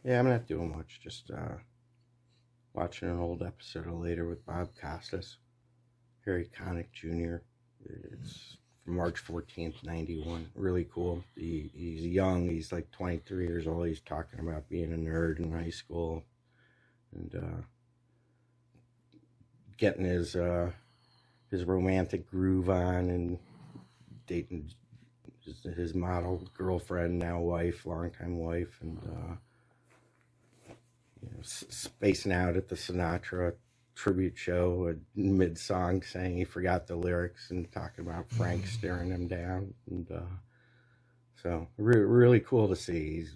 Yeah, I'm not doing much. Just watching an old episode of Later with Bob Costas, Harry Connick Jr. It's from March 14th, 1991. Really cool. He's young. He's like 23 years old. He's talking about being a nerd in high school and getting his romantic groove on and dating his model girlfriend, now wife, longtime wife, and spacing out at the Sinatra tribute show mid-song, saying he forgot the lyrics and talking about Frank staring him down. And so really cool to see. He's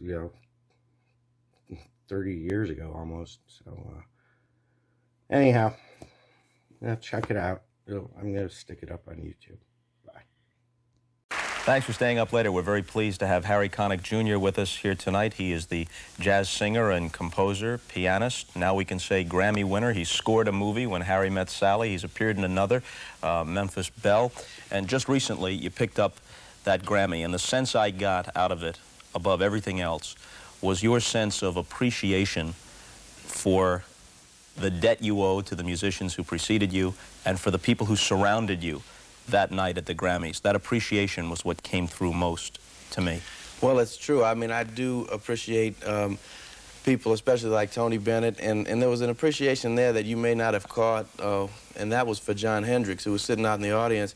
30 years ago almost. So anyhow, check it out. I'm going to stick it up on YouTube. Thanks for staying up later. We're very pleased to have Harry Connick Jr. with us here tonight. He is the jazz singer and composer, pianist. Now we can say Grammy winner. He scored a movie, When Harry Met Sally. He's appeared in another, Memphis Belle. And just recently, you picked up that Grammy. And the sense I got out of it, above everything else, was your sense of appreciation for the debt you owe to the musicians who preceded you and for the people who surrounded you that night at the Grammys. That appreciation was what came through most to me. Well, it's true. I mean, I do appreciate people, especially like Tony Bennett, and there was an appreciation there that you may not have caught, and that was for John Hendricks, who was sitting out in the audience.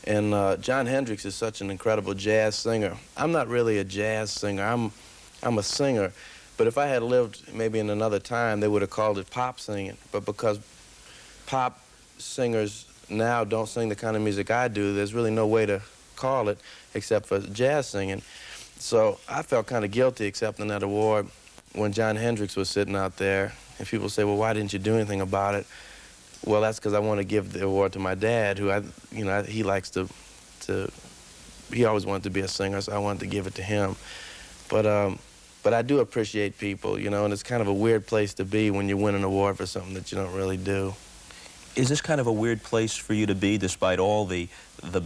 And John Hendricks is such an incredible jazz singer. I'm not really a jazz singer. I'm a singer. But if I had lived maybe in another time, they would have called it pop singing. But because pop singers now don't sing the kind of music I do, there's really no way to call it except for jazz singing. So I felt kind of guilty accepting that award when John Hendricks was sitting out there. And people say, well, why didn't you do anything about it? Well, that's because I want to give the award to my dad, who he likes to he always wanted to be a singer, so I wanted to give it to him. But I do appreciate people, and it's kind of a weird place to be when you win an award for something that you don't really do. Is this kind of a weird place for you to be, despite all the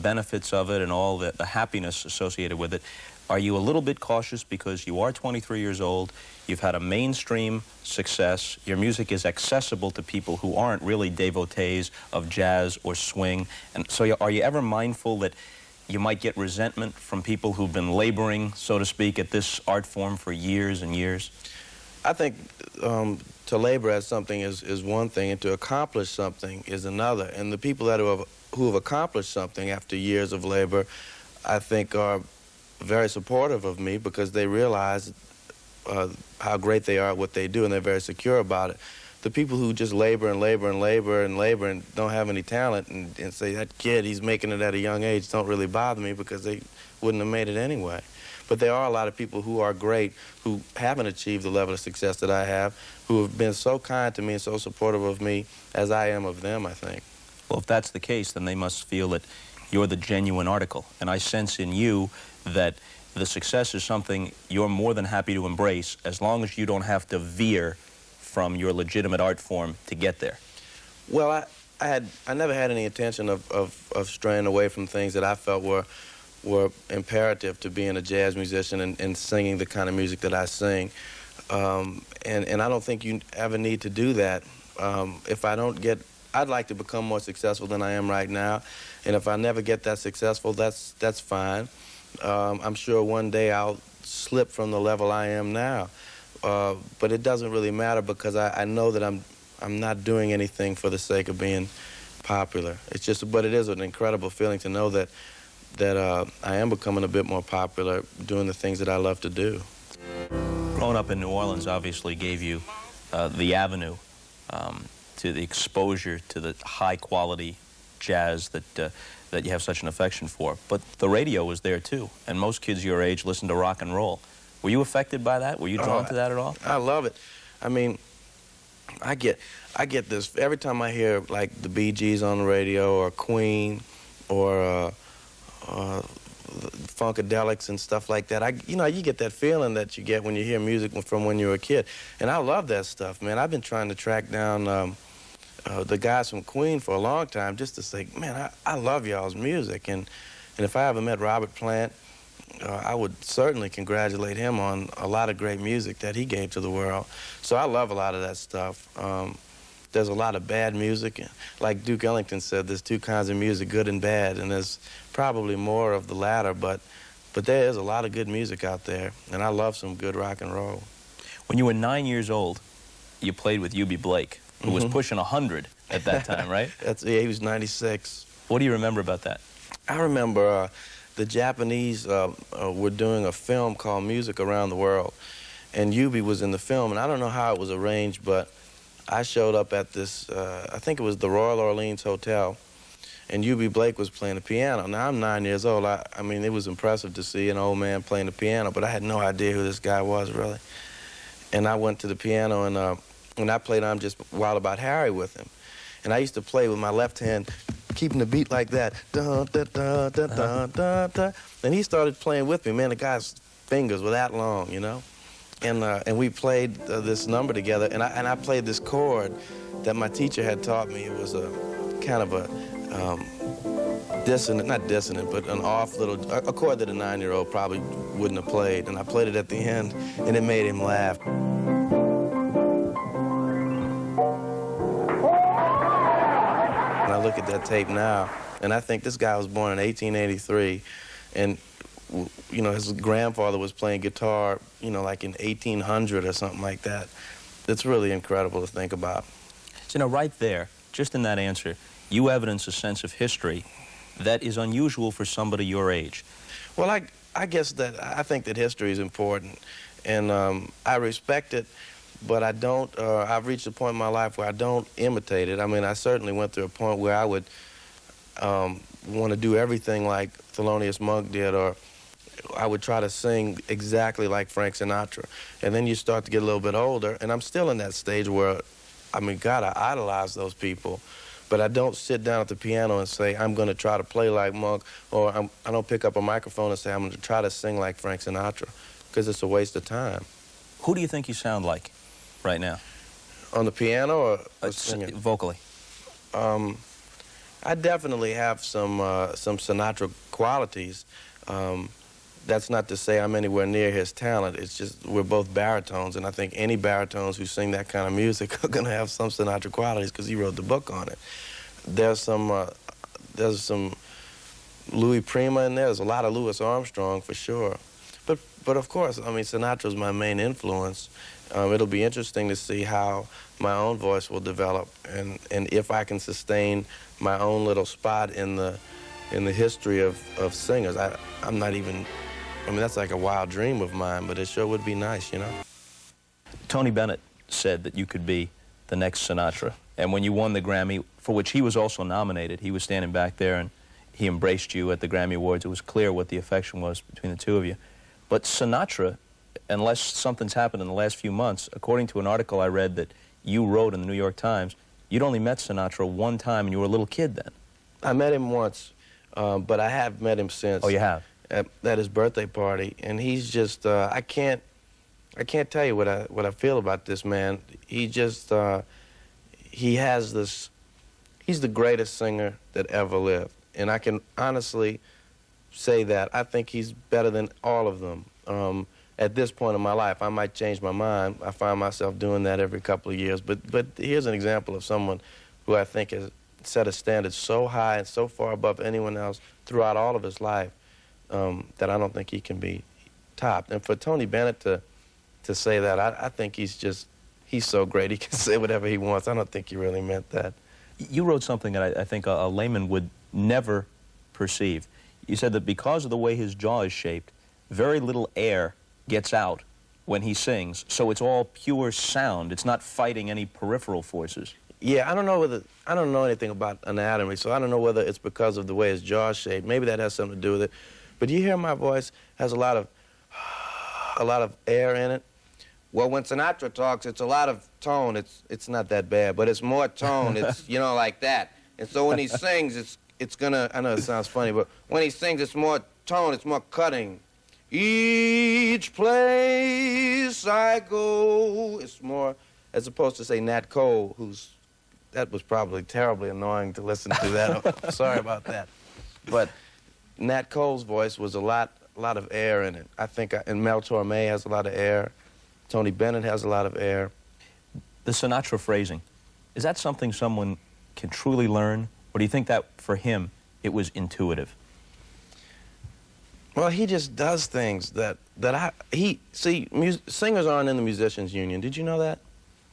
benefits of it and all the happiness associated with it? Are you a little bit cautious because you are 23 years old, you've had a mainstream success, your music is accessible to people who aren't really devotees of jazz or swing, and so are you ever mindful that you might get resentment from people who've been laboring, so to speak, at this art form for years and years? I think to labor at something is one thing, and to accomplish something is another. And the people who have accomplished something after years of labor, I think, are very supportive of me because they realize how great they are at what they do, and they're very secure about it. The people who just labor and labor and labor and labor and don't have any talent and say, that kid, he's making it at a young age, don't really bother me because they wouldn't have made it anyway. But there are a lot of people who are great, who haven't achieved the level of success that I have, who have been so kind to me and so supportive of me as I am of them, I think. Well, if that's the case, then they must feel that you're the genuine article. And I sense in you that the success is something you're more than happy to embrace as long as you don't have to veer from your legitimate art form to get there. Well, I never had any intention of straying away from things that I felt were imperative to being a jazz musician and singing the kind of music that I sing. And I don't think you ever need to do that. If I don't get, I'd like to become more successful than I am right now. And if I never get that successful, that's fine. I'm sure one day I'll slip from the level I am now. But it doesn't really matter because I know that I'm not doing anything for the sake of being popular. It's just, but it is an incredible feeling to know that I am becoming a bit more popular doing the things that I love to do. Growing up in New Orleans obviously gave you the avenue to the exposure to the high-quality jazz that you have such an affection for. But the radio was there too, and most kids your age listen to rock and roll. Were you affected by that? Were you drawn to that at all? I love it. I mean, I get this every time I hear like the Bee Gees on the radio or Queen or Funkadelics and stuff like that. You get that feeling that you get when you hear music from when you were a kid. And I love that stuff, man. I've been trying to track down the guys from Queen for a long time just to say, man, I love y'all's music. And if I ever met Robert Plant I would certainly congratulate him on a lot of great music that he gave to the world. So I love a lot of that stuff. There's a lot of bad music. Like Duke Ellington said, there's two kinds of music, good and bad, and there's probably more of the latter, but there is a lot of good music out there, and I love some good rock and roll. When you were 9 years old, you played with Eubie Blake, who was pushing 100 at that time, right? Yeah, he was 96. What do you remember about that? I remember the Japanese were doing a film called Music Around the World, and Eubie was in the film, and I don't know how it was arranged, but I showed up at this, I think it was the Royal Orleans Hotel, and Eubie Blake was playing the piano. Now, I'm 9 years old. I mean, it was impressive to see an old man playing the piano, but I had no idea who this guy was, really. And I went to the piano, and when I played I'm Just Wild About Harry with him. And I used to play with my left hand, keeping the beat like that. Dun, dun, dun, dun, dun, dun, dun. And he started playing with me. Man, the guy's fingers were that long, you know? And we played this number together, and I played this chord that my teacher had taught me. It was a kind of a dissonant, not dissonant, but an off little, a chord that a 9-year-old probably wouldn't have played. And I played it at the end, and it made him laugh. And I look at that tape now, and I think this guy was born in 1883, and you know, his grandfather was playing guitar, you know, like in 1800 or something like that. It's really incredible to think about. So, you know, right there, just in that answer, you evidence a sense of history that is unusual for somebody your age. Well, I guess that I think that history is important, and I respect it, but I don't, I've reached a point in my life where I don't imitate it. I mean, I certainly went through a point where I would want to do everything like Thelonious Monk did, or I would try to sing exactly like Frank Sinatra. And then you start to get a little bit older, and I'm still in that stage where, I mean, God, I idolize those people, but I don't sit down at the piano and say, I'm going to try to play like Monk, or I don't pick up a microphone and say, I'm going to try to sing like Frank Sinatra, because it's a waste of time. Who do you think you sound like right now? On the piano or singing? Vocally. I definitely have some Sinatra qualities. That's not to say I'm anywhere near his talent. It's just we're both baritones, and I think any baritones who sing that kind of music are going to have some Sinatra qualities because he wrote the book on it. There's some Louis Prima in there. There's a lot of Louis Armstrong for sure. But of course, I mean, Sinatra's my main influence. It'll be interesting to see how my own voice will develop, and if I can sustain my own little spot in the history of singers. I'm not even, I mean, that's like a wild dream of mine, but it sure would be nice, you know? Tony Bennett said that you could be the next Sinatra, and when you won the Grammy, for which he was also nominated, he was standing back there and he embraced you at the Grammy Awards. It was clear what the affection was between the two of you. But Sinatra, unless something's happened in the last few months, according to an article I read that you wrote in the New York Times, you'd only met Sinatra one time and you were a little kid then. I met him once, but I have met him since. Oh, you have? At his birthday party, and he's just, I can't tell you what I feel about this man. He just, he has this, he's the greatest singer that ever lived, and I can honestly say that. I think he's better than all of them. At this point in my life, I might change my mind. I find myself doing that every couple of years, but here's an example of someone who I think has set a standard so high and so far above anyone else throughout all of his life that I don't think he can be topped. And for Tony Bennett to say that, I think he's so great he can say whatever he wants. I don't think he really meant that. You wrote something that I think a layman would never perceive. You said that because of the way his jaw is shaped, very little air gets out when he sings, so it's all pure sound. It's not fighting any peripheral forces. Yeah, I don't know anything about anatomy, so I don't know whether it's because of the way his jaw is shaped. Maybe that has something to do with it. But you hear my voice has a lot of air in it. Well, when Sinatra talks, it's a lot of tone. It's not that bad, but it's more tone. It's, you know, like that. And so when he sings, it's gonna, I know it sounds funny, but when he sings, it's more tone, it's more cutting. Each place I go, it's more, as opposed to, say, Nat Cole, that was probably terribly annoying to listen to that. I'm sorry about that. But Nat Cole's voice was a lot of air in it. I think, and Mel Torme has a lot of air. Tony Bennett has a lot of air. The Sinatra phrasing, is that something someone can truly learn? Or do you think that, for him, it was intuitive? Well, he just does things singers aren't in the musicians union. Did you know that?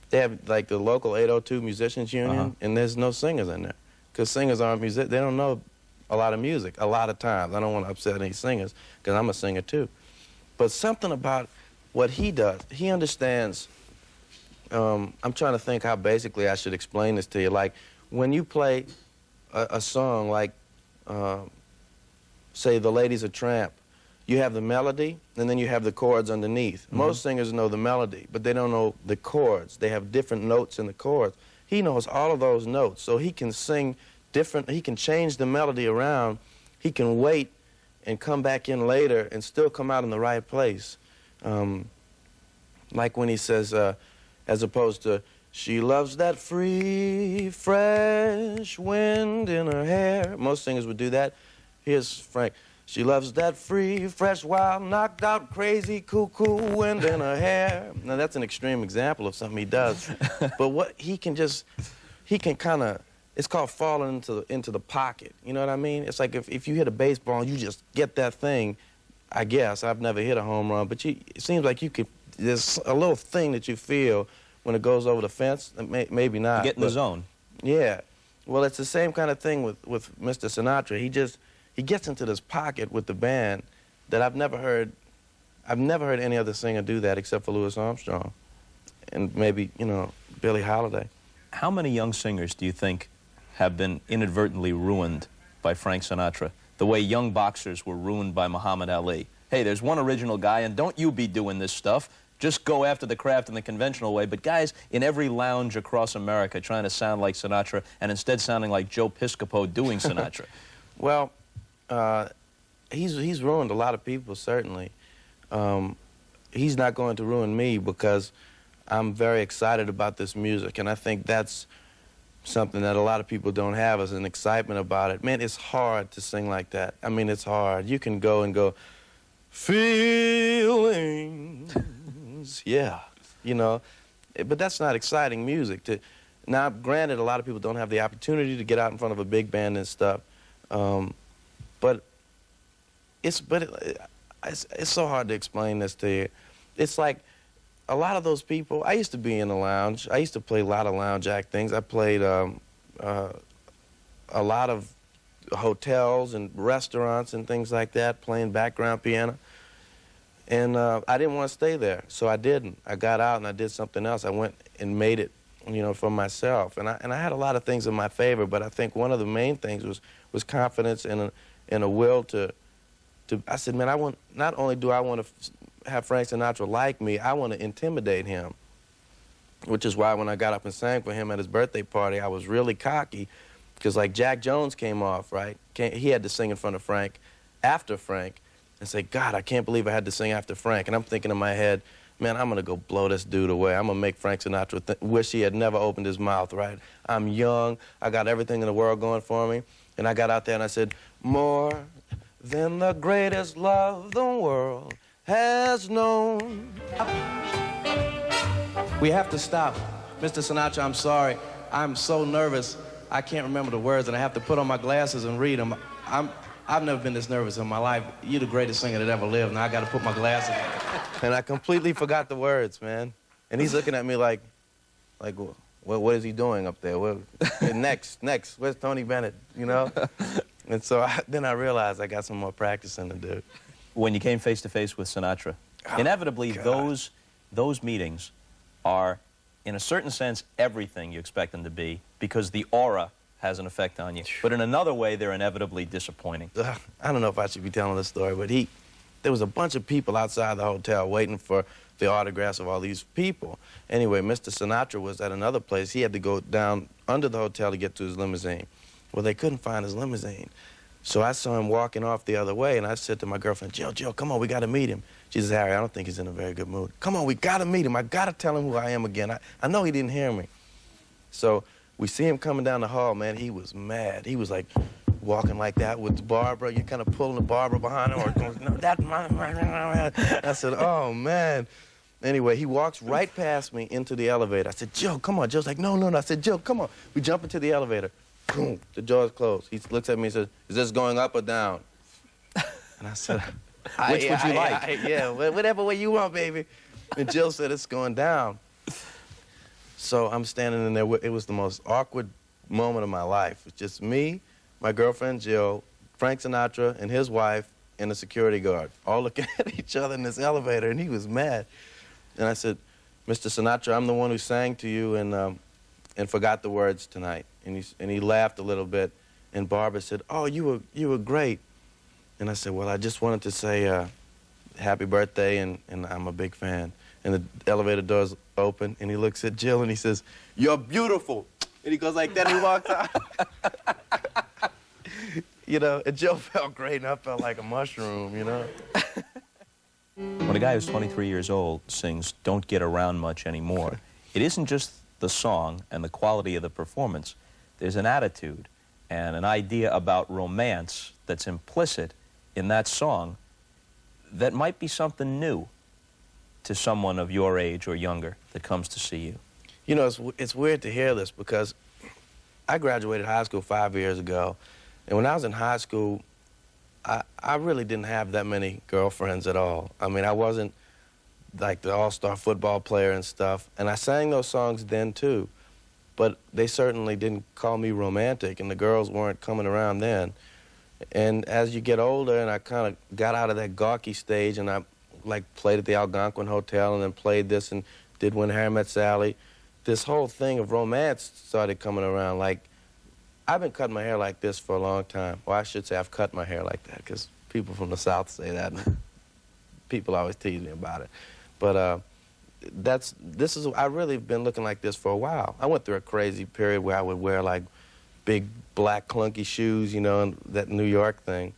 They have, like, the local 802 musicians union, and there's no singers in there. Because singers aren't music, they don't know a lot of music, a lot of times. I don't want to upset any singers, because I'm a singer too. But something about what he does, he understands, I'm trying to think how basically I should explain this to you. Like, when you play a song like, say, The Lady's a Tramp, you have the melody, and then you have the chords underneath. Most singers know the melody, but they don't know the chords. They have different notes in the chords. He knows all of those notes, so he can sing different, he can change the melody around, he can wait and come back in later and still come out in the right place. Like when he says, as opposed to, she loves that free, fresh wind in her hair. Most singers would do that. Here's Frank. She loves that free, fresh, wild, knocked out, crazy, cuckoo wind in her hair. Now, that's an extreme example of something he does. But what he can kind of, it's called falling into the pocket. You know what I mean? It's like if you hit a baseball and you just get that thing, I guess. I've never hit a home run, but it seems like you could, there's a little thing that you feel when it goes over the fence. Maybe not. You get in the zone. Yeah. Well, it's the same kind of thing with Mr. Sinatra. He gets into this pocket with the band that I've never heard any other singer do that except for Louis Armstrong and maybe, you know, Billie Holiday. How many young singers do you think have been inadvertently ruined by Frank Sinatra, the way young boxers were ruined by Muhammad Ali? Hey, there's one original guy, and don't you be doing this stuff. Just go after the craft in the conventional way. But guys in every lounge across America trying to sound like Sinatra and instead sounding like Joe Piscopo doing Sinatra. Well, he's ruined a lot of people, certainly. He's not going to ruin me because I'm very excited about this music, and I think that's something that a lot of people don't have, is an excitement about it. Man, it's hard to sing like that. I mean, it's hard. You can go and go, feelings, yeah, you know, but that's not exciting music. Now, granted, a lot of people don't have the opportunity to get out in front of a big band and stuff, but it's so hard to explain this to you. It's like a lot of those people, I used to be in a lounge. I used to play a lot of lounge act things. I played a lot of hotels and restaurants and things like that, playing background piano. And I didn't want to stay there, so I didn't. I got out and I did something else. I went and made it, you know, for myself. And I had a lot of things in my favor, but I think one of the main things was confidence and a will to I said, man, not only do I want to have Frank Sinatra like me, I want to intimidate him, which is why when I got up and sang for him at his birthday party, I was really cocky, because like Jack Jones came off, right? He had to sing in front of Frank, after Frank, and say, God, I can't believe I had to sing after Frank. And I'm thinking in my head, man, I'm going to go blow this dude away. I'm going to make Frank Sinatra wish he had never opened his mouth, right? I'm young. I got everything in the world going for me. And I got out there and I said, more than the greatest love the world has known. We have to stop. Mr. Sinatra, I'm sorry. I'm so nervous. I can't remember the words, and I have to put on my glasses and read them. I've never been this nervous in my life. You're the greatest singer that ever lived. Now I got to put my glasses on. And I completely forgot the words, man. And he's looking at me like what is he doing up there? Next, where's Tony Bennett, you know? And so then I realized I got some more practicing to do. When you came face to face with Sinatra, inevitably those meetings are, in a certain sense, everything you expect them to be, because the aura has an effect on you. But in another way, they're inevitably disappointing. I don't know if I should be telling this story, but there was a bunch of people outside the hotel waiting for the autographs of all these people. Anyway, Mr. Sinatra was at another place. He had to go down under the hotel to get to his limousine. Well, they couldn't find his limousine. So I saw him walking off the other way, and I said to my girlfriend, Jill, come on, we got to meet him. She says, Harry, I don't think he's in a very good mood. Come on, we got to meet him. I got to tell him who I am again. I know he didn't hear me. So we see him coming down the hall, man. He was mad. He was like, walking like that with Barbara. You're kind of pulling the Barbara behind him, or going, no, that. I said, oh man. Anyway, he walks right past me into the elevator. I said, Joe, come on. Joe's like, no, no, no. I said, Joe, come on. We jump into the elevator. Boom, the door's closed. He looks at me and says, is this going up or down? And I said, which would you like? Yeah, whatever way you want, baby. And Jill said, it's going down. So I'm standing in there. It was the most awkward moment of my life. It's just me, my girlfriend Jill, Frank Sinatra, and his wife, and the security guard, all looking at each other in this elevator, and he was mad. And I said, Mr. Sinatra, I'm the one who sang to you and forgot the words tonight. And he laughed a little bit, and Barbara said, oh, you were great. And I said, well, I just wanted to say happy birthday, and I'm a big fan. And the elevator doors open, and he looks at Jill, and he says, you're beautiful. And he goes like that, and he walks out. You know, and Jill felt great, and I felt like a mushroom, you know. When a guy who's 23 years old sings Don't Get Around Much Anymore, it isn't just the song and the quality of the performance. There's an attitude and an idea about romance that's implicit in that song that might be something new to someone of your age or younger that comes to see you. You know, it's weird to hear this because I graduated high school 5 years ago, and when I was in high school, I really didn't have that many girlfriends at all. I mean, I wasn't like the all-star football player and stuff, and I sang those songs then too, but they certainly didn't call me romantic, and the girls weren't coming around then. And as you get older, and I kind of got out of that gawky stage, and I like played at the Algonquin Hotel and then played this and did When Harry Met Sally, this whole thing of romance started coming around. Like, I've been cutting my hair like this for a long time. Well, I should say I've cut my hair like that, because people from the South say that, and people always tease me about it. But I've really been looking like this for a while. I went through a crazy period where I would wear like big black clunky shoes, you know, and that New York thing.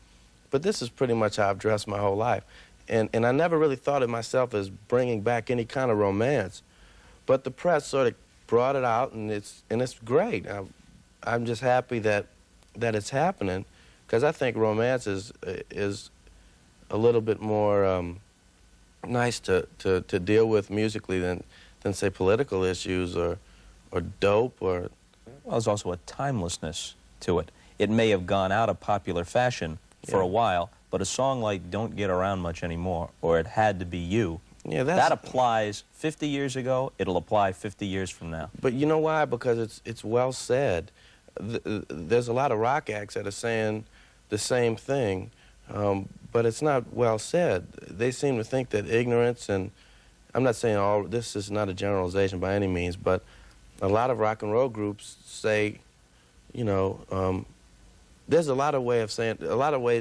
But this is pretty much how I've dressed my whole life. And I never really thought of myself as bringing back any kind of romance. But the press sort of brought it out, and it's great. I'm just happy that it's happening, because I think romance is a little bit more nice to deal with musically than say political issues or dope or. Well, there's also a timelessness to it. It may have gone out of popular fashion for a while, but a song like Don't Get Around Much Anymore, or It Had to Be You, that applies 50 years ago, it'll apply 50 years from now. But you know why? Because it's well said. There's a lot of rock acts that are saying the same thing, but it's not well said. They seem to think that ignorance, and I'm not saying this is not a generalization by any means, but a lot of rock and roll groups say, you know, there's a lot of ways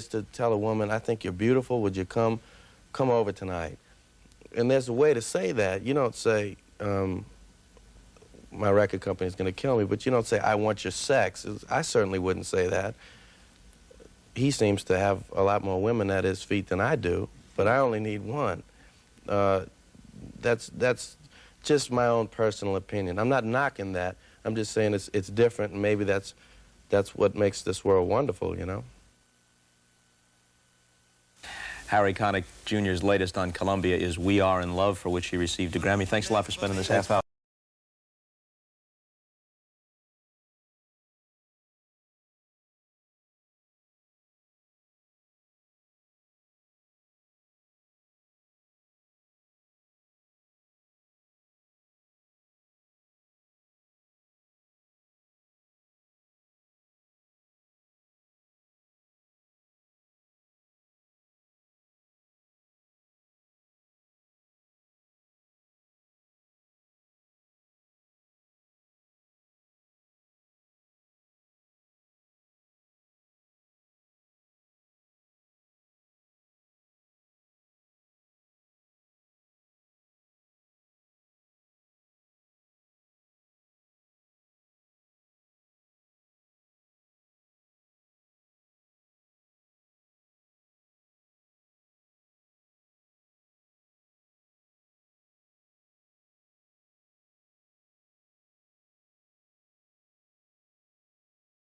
to tell a woman, I think you're beautiful, would you come over tonight? And there's a way to say that. You don't say, my record company's going to kill me, but you don't say, I want your sex. I certainly wouldn't say that. He seems to have a lot more women at his feet than I do, but I only need one. That's just my own personal opinion. I'm not knocking that. I'm just saying it's different, and maybe that's what makes this world wonderful, you know? Harry Connick Jr.'s latest on Columbia is We Are in Love, for which he received a Grammy. Thanks a lot for spending this half hour.